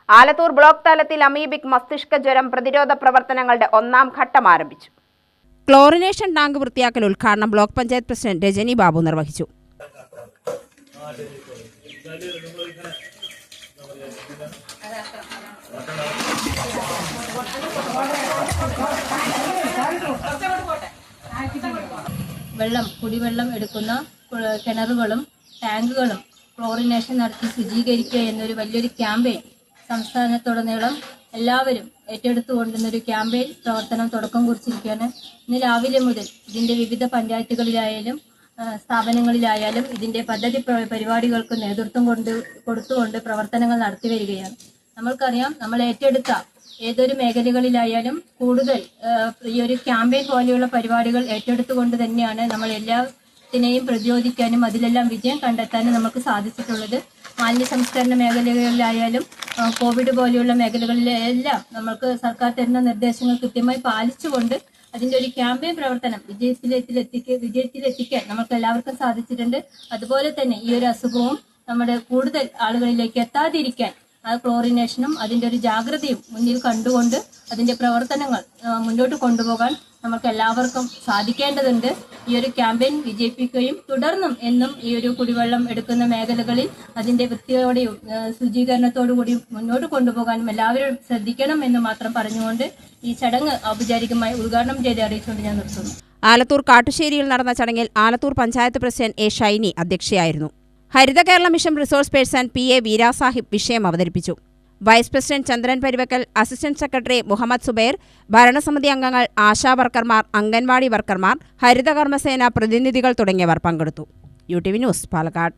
Alathur block തലത്തിൽ amoebic മസ്തിഷ്ക ജ്വരം പ്രതിരോധ പ്രവർത്തനങ്ങളുടെ ഒന്നാം ഘട്ടം ആരംഭിച്ചു. ക്ലോറിനേഷൻ ടാങ്ക് വൃത്തിയാക്കൽ ഉദ്ഘാടനം ബ്ലോക്ക് പഞ്ചായത്ത് പ്രസിഡന്റ് രജനി ബാബു നിർവഹിച്ചു. കുടിവെള്ളം എടുക്കുന്ന കിണറുകളും ടാങ്കുകളും ക്ലോറിനേഷൻ നടത്തി ശുചീകരിക്കുക എന്നൊരു വലിയൊരു ക്യാമ്പയിൻ സംസ്ഥാനത്തുടനീളം എല്ലാവരും ഏറ്റെടുത്തുകൊണ്ടുന്നൊരു ക്യാമ്പയിൻ പ്രവർത്തനം തുടക്കം കുറിച്ചിരിക്കുകയാണ്. ഇന്ന് രാവിലെ മുതൽ ഇതിൻ്റെ വിവിധ പഞ്ചായത്തുകളിലായാലും സ്ഥാപനങ്ങളിലായാലും ഇതിൻ്റെ പദ്ധതി പരിപാടികൾക്ക് നേതൃത്വം കൊടുത്തുകൊണ്ട് പ്രവർത്തനങ്ങൾ നടത്തി വരികയാണ്. നമ്മൾക്കറിയാം, നമ്മൾ ഏറ്റെടുത്ത ഏതൊരു മേഖലകളിലായാലും കൂടുതൽ ഈ ഒരു ക്യാമ്പയിൻ പോലെയുള്ള പരിപാടികൾ ഏറ്റെടുത്തുകൊണ്ട് തന്നെയാണ് നമ്മൾ എല്ലാത്തിനെയും പ്രതിരോധിക്കാനും അതിലെല്ലാം വിജയം കണ്ടെത്താനും നമുക്ക് സാധിച്ചിട്ടുള്ളത്. മാലിന്യ സംസ്കരണ മേഖലകളിലായാലും കോവിഡ് പോലെയുള്ള മേഖലകളിലെല്ലാം നമ്മൾക്ക് സർക്കാർ തരുന്ന നിർദ്ദേശങ്ങൾ കൃത്യമായി പാലിച്ചുകൊണ്ട് അതിൻ്റെ ഒരു ക്യാമ്പയിൻ പ്രവർത്തനം വിജയത്തിലെത്തിക്കാൻ നമുക്ക് എല്ലാവർക്കും സാധിച്ചിട്ടുണ്ട്. അതുപോലെ തന്നെ ഈ ഒരു അസുഖവും നമ്മുടെ കൂടുതൽ ആളുകളിലേക്ക് എത്താതിരിക്കാൻ ആ ക്ലോറിനേഷനും അതിൻ്റെ ഒരു ജാഗ്രതയും മുന്നിൽ കണ്ടുകൊണ്ട് അതിൻ്റെ പ്രവർത്തനങ്ങൾ മുന്നോട്ട് കൊണ്ടുപോകാൻ നമുക്ക് എല്ലാവർക്കും സാധിക്കേണ്ടതുണ്ട്. ഈ ഒരു ക്യാമ്പയിൻ വിജയിപ്പിക്കുകയും തുടർന്നും എന്നും ഈ ഒരു കുടിവെള്ളം എടുക്കുന്ന മേഖലകളിൽ അതിൻ്റെ വൃത്തിയോടെയും ശുചീകരണത്തോടുകൂടിയും മുന്നോട്ട് കൊണ്ടുപോകാനും എല്ലാവരും ശ്രദ്ധിക്കണം എന്ന് മാത്രം പറഞ്ഞുകൊണ്ട് ഈ ചടങ്ങ് ഔപചാരികമായി ഉദ്ഘാടനം ചെയ്ത് അറിയിച്ചുകൊണ്ട് ഞാൻ നിർത്തുന്നു. ആലത്തൂർ കാട്ടുശ്ശേരിയിൽ നടന്ന ചടങ്ങിൽ ആലത്തൂർ പഞ്ചായത്ത് പ്രസിഡന്റ് എ ഷൈനി അധ്യക്ഷയായിരുന്നു. Haritha Kerala mission resource person PA Veerasahib വിഷയം അവതരിപ്പിച്ചു. Vice president Chandran Parivakkal, assistant secretary Muhammad Subair, ഭരണസമിതി അംഗങ്ങൾ, ആശാ വർക്കർമാർ, അംഗൻവാടി വർക്കർമാർ, ഹരിതകർമ്മസേന പ്രതിനിധികൾ തുടങ്ങിയവർ പങ്കെടുത്തു. UTV news, Palakkad.